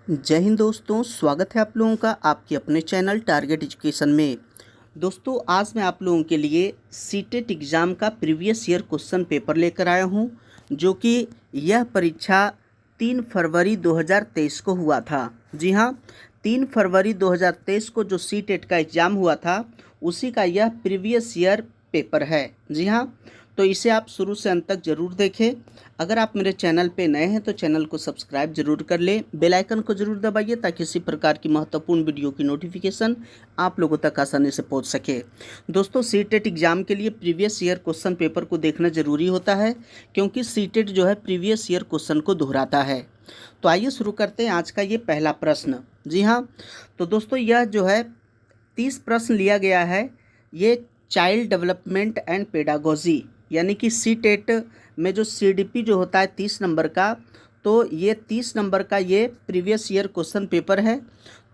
जय हिंद दोस्तों, स्वागत है आप लोगों का आपके अपने चैनल टारगेट एजुकेशन में। दोस्तों, आज मैं आप लोगों के लिए सीटेट एग्ज़ाम का प्रीवियस ईयर क्वेश्चन पेपर लेकर आया हूं, जो कि यह परीक्षा 3 फरवरी 2023 को हुआ था। जी हां, 3 फरवरी 2023 को जो सीटेट का एग्ज़ाम हुआ था, उसी का यह प्रीवियस ईयर पेपर है। जी हां, तो इसे आप शुरू से अंत तक ज़रूर देखें। अगर आप मेरे चैनल पे नए हैं तो चैनल को सब्सक्राइब जरूर कर लें, बेल आइकन को जरूर दबाइए ताकि इसी प्रकार की महत्वपूर्ण वीडियो की नोटिफिकेशन आप लोगों तक आसानी से पहुंच सके। दोस्तों, सीटेट एग्ज़ाम के लिए प्रीवियस ईयर क्वेश्चन पेपर को देखना ज़रूरी होता है, क्योंकि सीटेट जो है प्रीवियस ईयर क्वेश्चन को दोहराता है। तो आइए शुरू करते हैं आज का ये पहला प्रश्न। जी हाँ, तो दोस्तों यह जो है 30 प्रश्न लिया गया है। ये चाइल्ड डेवलपमेंट एंड पेडागोजी यानी कि सीटेट में जो सीडीपी जो होता है 30 नंबर का, तो ये 30 नंबर का ये प्रीवियस ईयर क्वेश्चन पेपर है।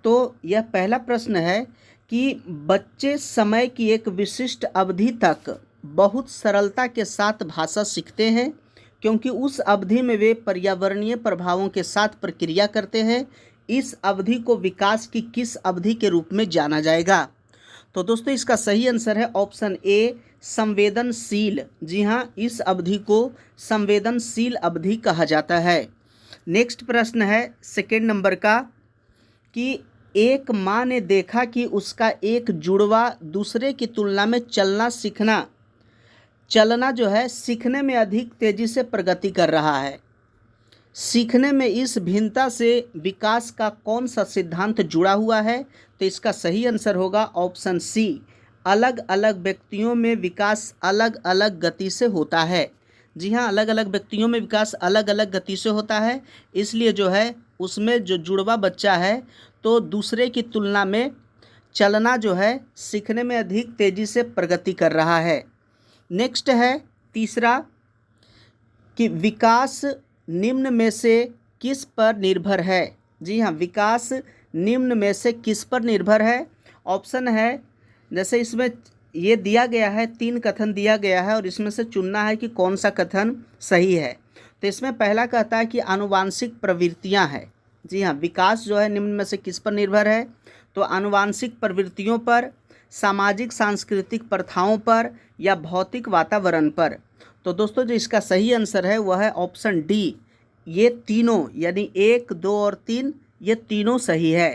तो यह पहला प्रश्न है कि बच्चे समय की एक विशिष्ट अवधि तक बहुत सरलता के साथ भाषा सीखते हैं, क्योंकि उस अवधि में वे पर्यावरणीय प्रभावों के साथ प्रक्रिया करते हैं। इस अवधि को विकास की किस अवधि के रूप में जाना जाएगा? तो दोस्तों इसका सही आंसर है ऑप्शन ए, संवेदनशील। जी हाँ, इस अवधि को संवेदनशील अवधि कहा जाता है। नेक्स्ट प्रश्न है सेकेंड नंबर का कि एक माँ ने देखा कि उसका एक जुड़वा दूसरे की तुलना में चलना जो है सीखने में अधिक तेजी से प्रगति कर रहा है। सीखने में इस भिन्नता से विकास का कौन सा सिद्धांत जुड़ा हुआ है? तो इसका सही आंसर होगा ऑप्शन सी, अलग अलग व्यक्तियों में विकास अलग अलग गति से होता है। जी हाँ, अलग अलग व्यक्तियों में विकास अलग अलग गति से होता है, इसलिए जो है उसमें जो जुड़वा बच्चा है तो दूसरे की तुलना में चलना जो है सीखने में अधिक तेजी से प्रगति कर रहा है। नेक्स्ट है तीसरा कि विकास निम्न में से किस पर निर्भर है? जी हाँ, विकास निम्न में से किस पर निर्भर है? ऑप्शन है, जैसे इसमें ये दिया गया है, 3 कथन दिया गया है और इसमें से चुनना है कि कौन सा कथन सही है। तो इसमें पहला कहता है कि आनुवांशिक प्रवृत्तियां हैं। जी हाँ, विकास जो है निम्न में से किस पर निर्भर है? तो आनुवांशिक प्रवृत्तियों पर, सामाजिक सांस्कृतिक प्रथाओं पर या भौतिक वातावरण पर। तो दोस्तों जो इसका सही आंसर है वह है ऑप्शन डी, ये तीनों यानी 1, 2 और 3 ये तीनों सही है,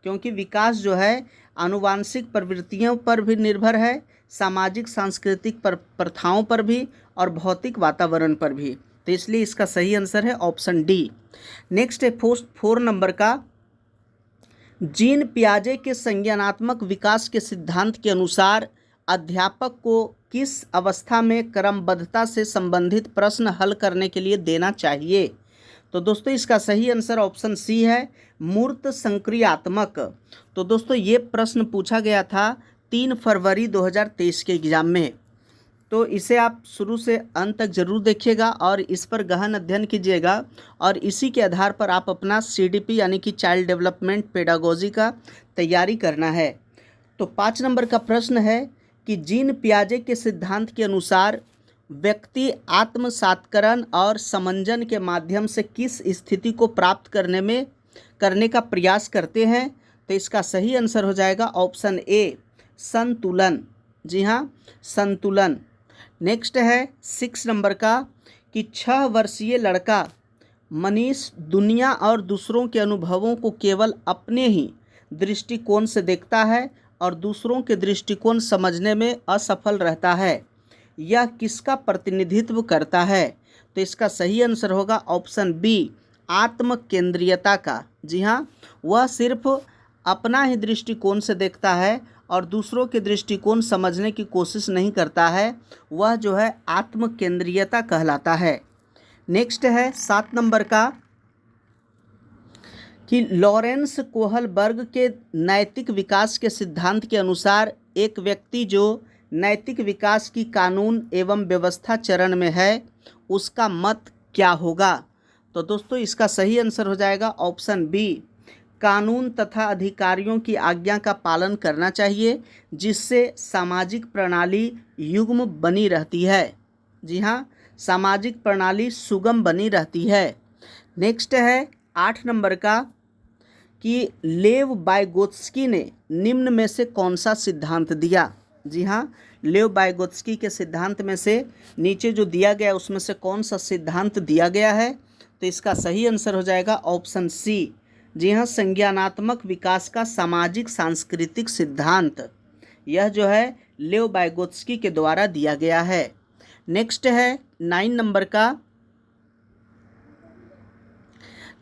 क्योंकि विकास जो है आनुवांशिक प्रवृत्तियों पर भी निर्भर है, सामाजिक सांस्कृतिक प्रथाओं पर भी और भौतिक वातावरण पर भी। तो इसलिए इसका सही आंसर है ऑप्शन डी। नेक्स्ट है 4 नंबर का, जीन पियाजे के संज्ञानात्मक विकास के सिद्धांत के अनुसार अध्यापक को किस अवस्था में क्रमबद्धता से संबंधित प्रश्न हल करने के लिए देना चाहिए? तो दोस्तों इसका सही आंसर ऑप्शन सी है, मूर्त संक्रियात्मक। तो दोस्तों ये प्रश्न पूछा गया था 3 फरवरी 2023 के एग्जाम में, तो इसे आप शुरू से अंत तक जरूर देखिएगा और इस पर गहन अध्ययन कीजिएगा और इसी के आधार पर आप अपना सीडीपी यानी कि चाइल्ड डेवलपमेंट पेडागोजी का तैयारी करना है। तो 5 नंबर का प्रश्न है कि जीन पियाजे के सिद्धांत के अनुसार व्यक्ति आत्मसात्करण और समंजन के माध्यम से किस स्थिति को प्राप्त करने का प्रयास करते हैं? तो इसका सही आंसर हो जाएगा ऑप्शन ए, संतुलन। जी हाँ, संतुलन। नेक्स्ट है 6 नंबर का कि 6 वर्षीय लड़का मनीष दुनिया और दूसरों के अनुभवों को केवल अपने ही दृष्टिकोण से देखता है और दूसरों के दृष्टिकोण समझने में असफल रहता है। यह किसका प्रतिनिधित्व करता है? तो इसका सही आंसर होगा ऑप्शन बी, आत्म केंद्रीयता का। जी हाँ, वह सिर्फ अपना ही दृष्टिकोण से देखता है और दूसरों के दृष्टिकोण समझने की कोशिश नहीं करता है, वह जो है आत्म केंद्रीयता कहलाता है। नेक्स्ट है 7 नंबर का कि लॉरेंस कोहलबर्ग के नैतिक विकास के सिद्धांत के अनुसार एक व्यक्ति जो नैतिक विकास की कानून एवं व्यवस्था चरण में है, उसका मत क्या होगा? तो दोस्तों इसका सही आंसर हो जाएगा ऑप्शन बी, कानून तथा अधिकारियों की आज्ञा का पालन करना चाहिए, जिससे सामाजिक प्रणाली युग्म बनी रहती है। जी हाँ, सामाजिक प्रणाली सुगम बनी रहती है। नेक्स्ट है 8 नंबर का कि लेव वाइगोत्स्की ने निम्न में से कौन सा सिद्धांत दिया। जी हाँ, लेव वाइगोत्स्की के सिद्धांत में से नीचे जो दिया गया उसमें से कौन सा सिद्धांत दिया गया है, तो इसका सही आंसर हो जाएगा ऑप्शन सी। जी हाँ, संज्ञानात्मक विकास का सामाजिक सांस्कृतिक सिद्धांत, यह जो है लेव वाइगोत्स्की के द्वारा दिया गया है। नेक्स्ट है 9 नंबर का।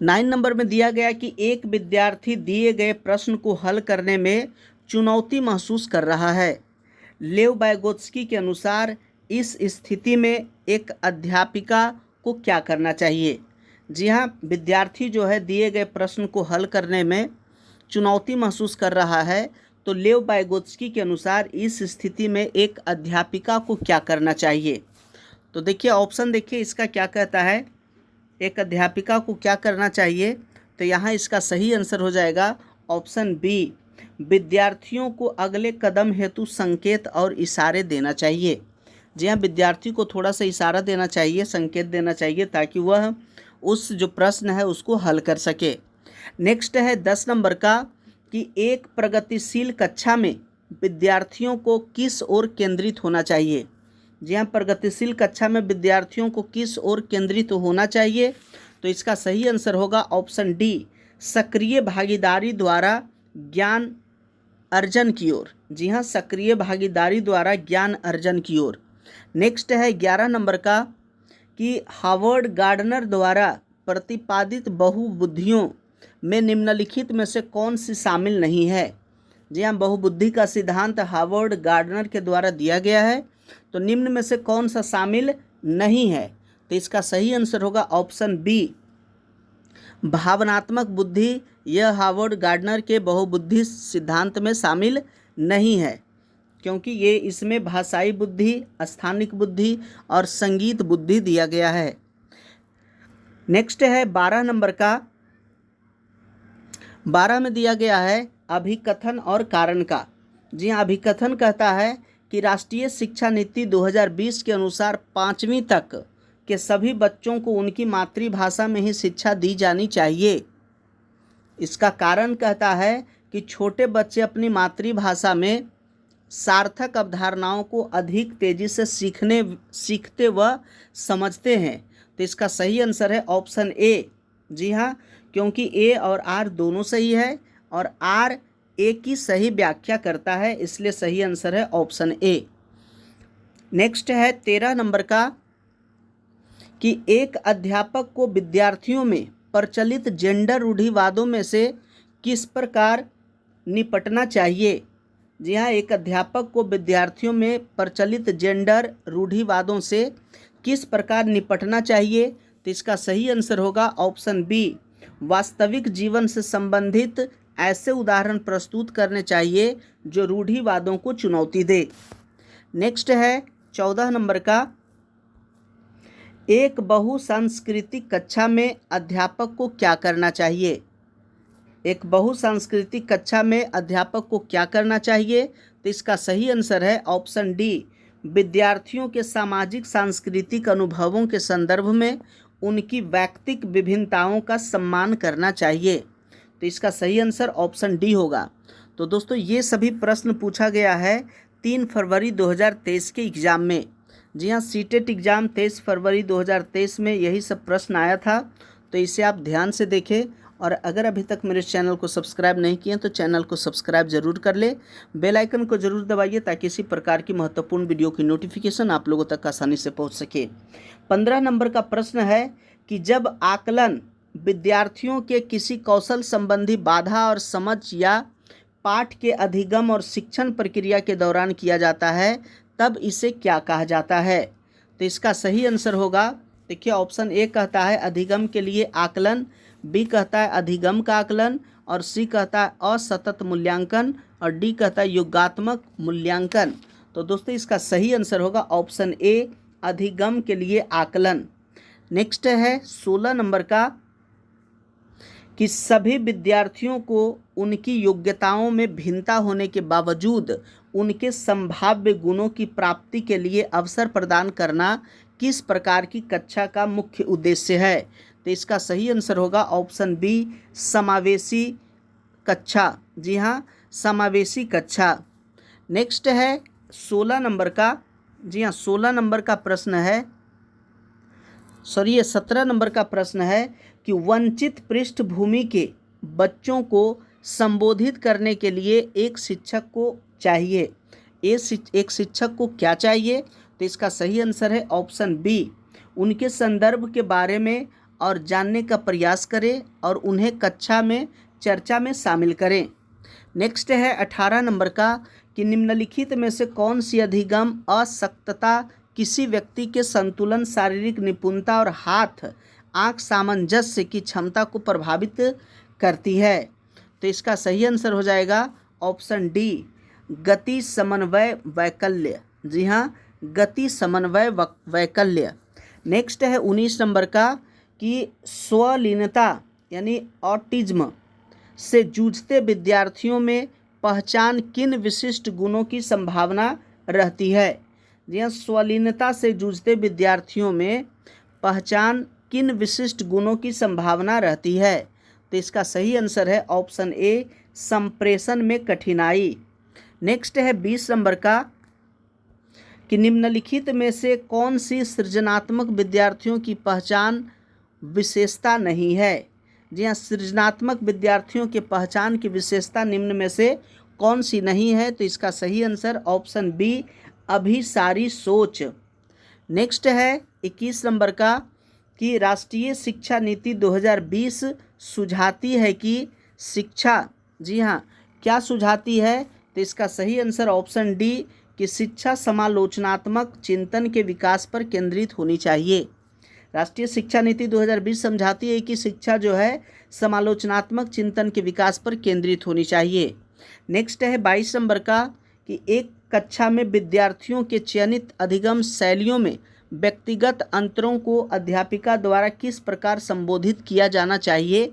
9 नंबर में दिया गया कि एक विद्यार्थी दिए गए प्रश्न को हल करने में चुनौती महसूस कर रहा है। लेव वाइगोत्स्की के अनुसार इस स्थिति में एक अध्यापिका को क्या करना चाहिए। जी हाँ, विद्यार्थी जो है दिए गए प्रश्न को हल करने में चुनौती महसूस कर रहा है, तो लेव वाइगोत्स्की के अनुसार इस स्थिति में एक अध्यापिका को क्या करना चाहिए। तो देखिए ऑप्शन देखिए इसका क्या कहता है, एक अध्यापिका को क्या करना चाहिए, तो यहाँ इसका सही आंसर हो जाएगा ऑप्शन बी, विद्यार्थियों को अगले कदम हेतु संकेत और इशारे देना चाहिए। जी हाँ, विद्यार्थी को थोड़ा सा इशारा देना चाहिए, संकेत देना चाहिए, ताकि वह उस जो प्रश्न है उसको हल कर सके। नेक्स्ट है 10 नंबर का कि एक प्रगतिशील कक्षा में विद्यार्थियों को किस ओर केंद्रित होना चाहिए। जी हाँ, प्रगतिशील कक्षा में विद्यार्थियों को किस ओर केंद्रित होना चाहिए, तो इसका सही आंसर होगा ऑप्शन डी, सक्रिय भागीदारी द्वारा ज्ञान अर्जन की ओर। जी हाँ, सक्रिय भागीदारी द्वारा ज्ञान अर्जन की ओर। नेक्स्ट है 11 नंबर का कि हावर्ड गार्डनर द्वारा प्रतिपादित बहुबुद्धियों में निम्नलिखित में से कौन सी शामिल नहीं है। जी हाँ, बहुबुद्धि का सिद्धांत हावर्ड गार्डनर के द्वारा दिया गया है, तो निम्न में से कौन सा शामिल नहीं है, तो इसका सही आंसर होगा ऑप्शन बी, भावनात्मक बुद्धि। यह हावर्ड गार्डनर के बहुबुद्धि सिद्धांत में शामिल नहीं है, क्योंकि ये इसमें भाषाई बुद्धि, स्थानिक बुद्धि और संगीत बुद्धि दिया गया है। नेक्स्ट है 12 नंबर का। 12 में दिया गया है अभिकथन और कारण का। जी हाँ, अभिकथन कहता है कि राष्ट्रीय शिक्षा नीति 2020 के अनुसार 5वीं तक के सभी बच्चों को उनकी मातृभाषा में ही शिक्षा दी जानी चाहिए। इसका कारण कहता है कि छोटे बच्चे अपनी मातृभाषा में सार्थक अवधारणाओं को अधिक तेजी से सीखते व समझते हैं, तो इसका सही आंसर है ऑप्शन ए। जी हाँ, क्योंकि ए और आर दोनों सही है और आर ए की सही व्याख्या करता है, इसलिए सही आंसर है ऑप्शन ए। नेक्स्ट है 13 नंबर का कि एक अध्यापक को विद्यार्थियों में प्रचलित जेंडर रूढ़िवादों में से किस प्रकार निपटना चाहिए। जी हाँ, एक अध्यापक को विद्यार्थियों में प्रचलित जेंडर रूढ़िवादों से किस प्रकार निपटना चाहिए, तो इसका सही आंसर होगा ऑप्शन बी, वास्तविक जीवन से संबंधित ऐसे उदाहरण प्रस्तुत करने चाहिए जो रूढ़िवादों को चुनौती दे। नेक्स्ट है 14 नंबर का, एक बहुसांस्कृतिक कक्षा में अध्यापक को क्या करना चाहिए। एक बहुसांस्कृतिक कक्षा में अध्यापक को क्या करना चाहिए, तो इसका सही आंसर है ऑप्शन डी, विद्यार्थियों के सामाजिक सांस्कृतिक अनुभवों के संदर्भ में उनकी वैयक्तिक विभिन्नताओं का सम्मान करना चाहिए, तो इसका सही आंसर ऑप्शन डी होगा। तो दोस्तों ये सभी प्रश्न पूछा गया है 3 फरवरी 2023 के एग्ज़ाम में। जी हाँ, सीटेट एग्ज़ाम 23 फरवरी 2023 में यही सब प्रश्न आया था, तो इसे आप ध्यान से देखें। और अगर अभी तक मेरे चैनल को सब्सक्राइब नहीं किए तो चैनल को सब्सक्राइब जरूर कर ले, बेल आइकन को जरूर दबाइए ताकि इसी प्रकार की महत्वपूर्ण वीडियो की नोटिफिकेशन आप लोगों तक आसानी से पहुंच सके। 15 नंबर का प्रश्न है कि जब आकलन विद्यार्थियों के किसी कौशल संबंधी बाधा और समझ या पाठ के अधिगम और शिक्षण प्रक्रिया के दौरान किया जाता है तब इसे क्या कहा जाता है, तो इसका सही आंसर होगा, देखिए ऑप्शन ए कहता है अधिगम के लिए आकलन, बी कहता है अधिगम का आकलन, और सी कहता है असतत मूल्यांकन, और डी कहता है योगात्मक मूल्यांकन। तो दोस्तों इसका सही आंसर होगा ऑप्शन ए, अधिगम के लिए आकलन। नेक्स्ट है 16 नंबर का कि सभी विद्यार्थियों को उनकी योग्यताओं में भिन्नता होने के बावजूद उनके संभाव्य गुणों की प्राप्ति के लिए अवसर प्रदान करना किस प्रकार की कक्षा का मुख्य उद्देश्य है, तो इसका सही आंसर होगा ऑप्शन बी, समावेशी कक्षा, जी हाँ, समावेशी कक्षा। नेक्स्ट है 16 नंबर का, जी हाँ 16 नंबर का प्रश्न है, सॉरी ये 17 नंबर का प्रश्न है कि वंचित पृष्ठभूमि के बच्चों को संबोधित करने के लिए एक शिक्षक को चाहिए। एक शिक्षक को क्या चाहिए? तो इसका सही आंसर है ऑप्शन बी, उनके संदर्भ के बारे में और जानने का प्रयास करें और उन्हें कक्षा में चर्चा में शामिल करें। नेक्स्ट है 18 नंबर का कि निम्नलिखित में से कौन सी अधिगम अशक्तता किसी व्यक्ति के संतुलन, शारीरिक निपुणता और हाथ आंख सामंजस्य की क्षमता को प्रभावित करती है? तो इसका सही आंसर हो जाएगा ऑप्शन डी, गति समन्वय वैकल्य। जी हाँ, गति समन्वय वैकल्य। नेक्स्ट है 19 नंबर का कि स्वलीनता यानी ऑटिज्म से जूझते विद्यार्थियों में पहचान किन विशिष्ट गुणों की संभावना रहती है? जी हाँ, स्वलीनता से जूझते विद्यार्थियों में पहचान किन विशिष्ट गुणों की संभावना रहती है? तो इसका सही आंसर है ऑप्शन ए, संप्रेषण में कठिनाई। नेक्स्ट है 20 नंबर का कि निम्नलिखित में से कौन सी सृजनात्मक विद्यार्थियों की पहचान विशेषता नहीं है? जी हाँ, सृजनात्मक विद्यार्थियों के पहचान की विशेषता निम्न में से कौन सी नहीं है? तो इसका सही आंसर ऑप्शन बी, अभिसारी सोच। नेक्स्ट है 21 नंबर का कि राष्ट्रीय शिक्षा नीति 2020 सुझाती है कि शिक्षा, जी हाँ, क्या सुझाती है? तो इसका सही आंसर ऑप्शन डी कि शिक्षा समालोचनात्मक चिंतन के विकास पर केंद्रित होनी चाहिए। राष्ट्रीय शिक्षा नीति 2020 समझाती है कि शिक्षा जो है समालोचनात्मक चिंतन के विकास पर केंद्रित होनी चाहिए। नेक्स्ट है 22 नंबर का कि एक कक्षा में विद्यार्थियों के चयनित अधिगम शैलियों में व्यक्तिगत अंतरों को अध्यापिका द्वारा किस प्रकार संबोधित किया जाना चाहिए?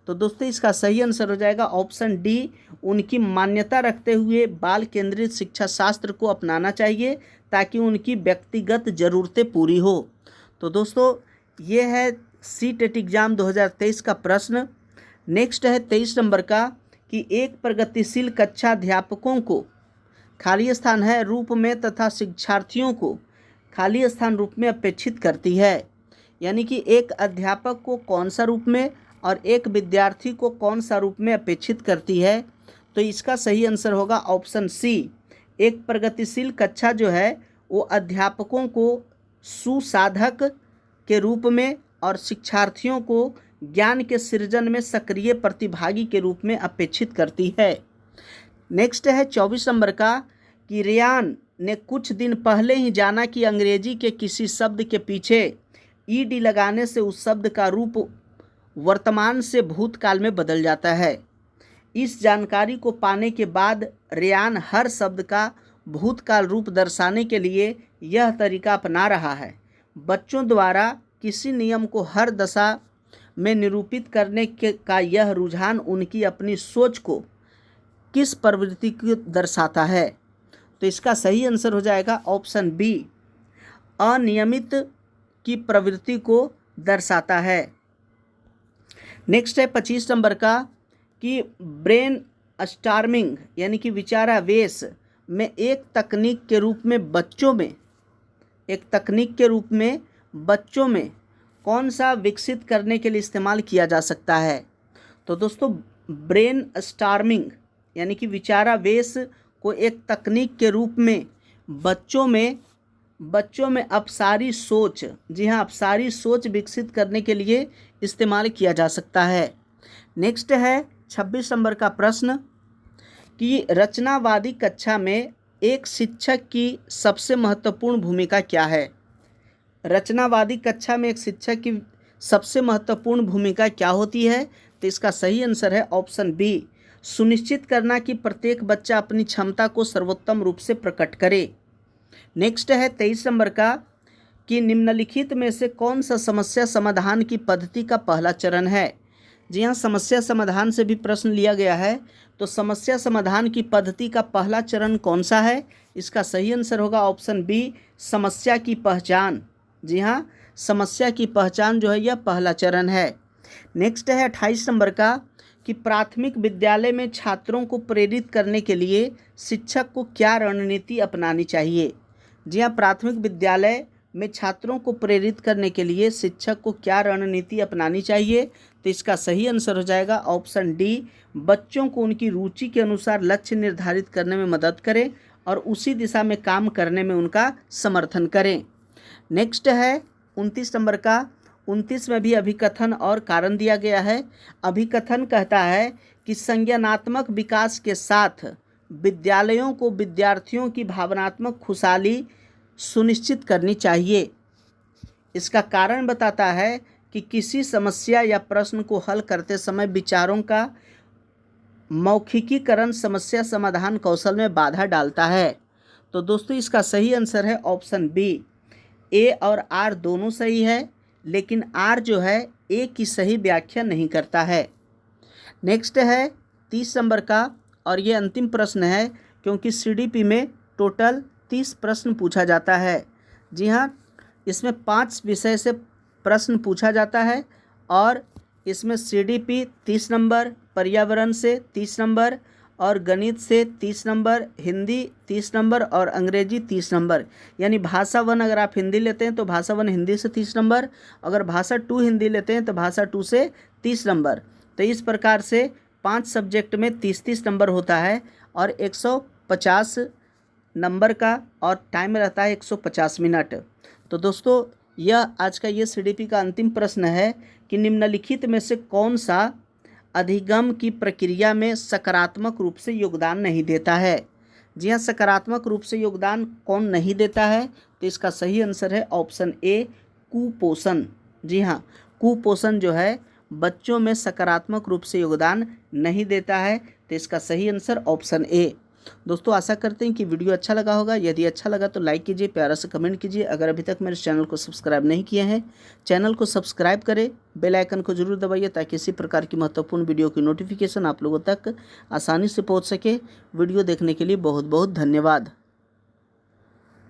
तो दोस्तों इसका सही आंसर हो जाएगा ऑप्शन डी, उनकी मान्यता रखते हुए बाल केंद्रित शिक्षा शास्त्र को अपनाना चाहिए ताकि उनकी व्यक्तिगत ज़रूरतें पूरी हो। तो दोस्तों ये है सीटेट एग्ज़ाम 2023 का प्रश्न। नेक्स्ट है 23 नंबर का कि एक प्रगतिशील कक्षा अध्यापकों को खाली स्थान है रूप में तथा शिक्षार्थियों को खाली स्थान रूप में अपेक्षित करती है। यानी कि एक अध्यापक को कौन सा रूप में और एक विद्यार्थी को कौन सा रूप में अपेक्षित करती है? तो इसका सही आंसर होगा ऑप्शन सी, एक प्रगतिशील कक्षा जो है वो अध्यापकों को सुसाधक के रूप में और शिक्षार्थियों को ज्ञान के सृजन में सक्रिय प्रतिभागी के रूप में अपेक्षित करती है। नेक्स्ट है 24 नंबर का कि रेयान ने कुछ दिन पहले ही जाना कि अंग्रेजी के किसी शब्द के पीछे ईडी लगाने से उस शब्द का रूप वर्तमान से भूतकाल में बदल जाता है। इस जानकारी को पाने के बाद रेयान हर शब्द का भूतकाल रूप दर्शाने के लिए यह तरीका अपना रहा है। बच्चों द्वारा किसी नियम को हर दशा में निरूपित करने का यह रुझान उनकी अपनी सोच को किस प्रवृत्ति को दर्शाता है? तो इसका सही आंसर हो जाएगा ऑप्शन बी, अनियमित की प्रवृत्ति को दर्शाता है। नेक्स्ट है 25 नंबर का कि ब्रेन स्टॉर्मिंग यानी कि विचारावेश में एक तकनीक के रूप में बच्चों में कौन सा विकसित करने के लिए इस्तेमाल किया जा सकता है? तो दोस्तों ब्रेन स्टॉर्मिंग यानी कि विचारावेश को एक तकनीक के रूप में बच्चों में अपसारी सोच, जी हाँ, अपसारी सोच विकसित करने के लिए इस्तेमाल किया जा सकता है। नेक्स्ट है 26 नंबर का प्रश्न कि रचनावादी कक्षा में एक शिक्षक की सबसे महत्वपूर्ण भूमिका क्या है? रचनावादी कक्षा में एक शिक्षक की सबसे महत्वपूर्ण भूमिका क्या होती है? तो इसका सही आंसर है ऑप्शन बी, सुनिश्चित करना कि प्रत्येक बच्चा अपनी क्षमता को सर्वोत्तम रूप से प्रकट करे। नेक्स्ट है 23 नंबर का कि निम्नलिखित में से कौन सा समस्या समाधान की पद्धति का पहला चरण है? जी हाँ, समस्या समाधान से भी प्रश्न लिया गया है। तो समस्या समाधान की पद्धति का पहला चरण कौन सा है? इसका सही आंसर होगा ऑप्शन बी, समस्या की पहचान। जी हाँ, समस्या की पहचान जो है यह पहला चरण है। नेक्स्ट है 28 नंबर का कि प्राथमिक विद्यालय में छात्रों को प्रेरित करने के लिए शिक्षक को क्या रणनीति अपनानी चाहिए। जी हाँ, प्राथमिक विद्यालय में छात्रों को प्रेरित करने के लिए शिक्षक को क्या रणनीति अपनानी चाहिए। तो इसका सही आंसर हो जाएगा ऑप्शन डी, बच्चों को उनकी रुचि के अनुसार लक्ष्य निर्धारित करने में मदद करें और उसी दिशा में काम करने में उनका समर्थन करें। नेक्स्ट है 29 नंबर का। 29 में भी अभिकथन और कारण दिया गया है। अभिकथन कहता है कि संज्ञानात्मक विकास के साथ विद्यालयों को विद्यार्थियों की भावनात्मक खुशहाली सुनिश्चित करनी चाहिए। इसका कारण बताता है कि किसी समस्या या प्रश्न को हल करते समय विचारों का मौखिकीकरण समस्या समाधान कौशल में बाधा डालता है। तो दोस्तों इसका सही आंसर है ऑप्शन बी। ए और आर दोनों सही है, लेकिन आर जो है ए की सही व्याख्या नहीं करता है। नेक्स्ट है 30 नंबर का, और ये अंतिम प्रश्न है क्योंकि सीडीपी में टोटल 30 प्रश्न पूछा जाता है। जी हाँ, इसमें 5 विषय से प्रश्न पूछा जाता है और इसमें सीडीपी 30 नंबर, पर्यावरण से 30 नंबर और गणित से 30 नंबर, हिंदी 30 नंबर और अंग्रेजी 30 नंबर। यानी भाषा 1 अगर आप हिंदी लेते हैं तो भाषा 1 हिंदी से 30 नंबर, अगर भाषा 2 हिंदी लेते हैं तो भाषा 2 से 30 नंबर। तो इस प्रकार से 5 सब्जेक्ट में 30-30 नंबर होता है और 150 नंबर का और टाइम रहता है 150 मिनट। तो दोस्तों यह आज का ये सीडीपी का अंतिम प्रश्न है कि निम्नलिखित में से कौन सा अधिगम की प्रक्रिया में सकारात्मक रूप से योगदान नहीं देता है। जी हाँ, सकारात्मक रूप से योगदान कौन नहीं देता है। तो इसका सही आंसर है ऑप्शन ए, कुपोषण। जी हाँ, कुपोषण जो है बच्चों में सकारात्मक रूप से योगदान नहीं देता है। तो इसका सही आंसर ऑप्शन ए। दोस्तों आशा करते हैं कि वीडियो अच्छा लगा होगा। यदि अच्छा लगा तो लाइक कीजिए, प्यारा से कमेंट कीजिए। अगर अभी तक मेरे चैनल को सब्सक्राइब नहीं किए हैं, चैनल को सब्सक्राइब करें, बेल आइकन को जरूर दबाइए ताकि इसी प्रकार की महत्वपूर्ण वीडियो की नोटिफिकेशन आप लोगों तक आसानी से पहुंच सके। वीडियो देखने के लिए बहुत बहुत धन्यवाद।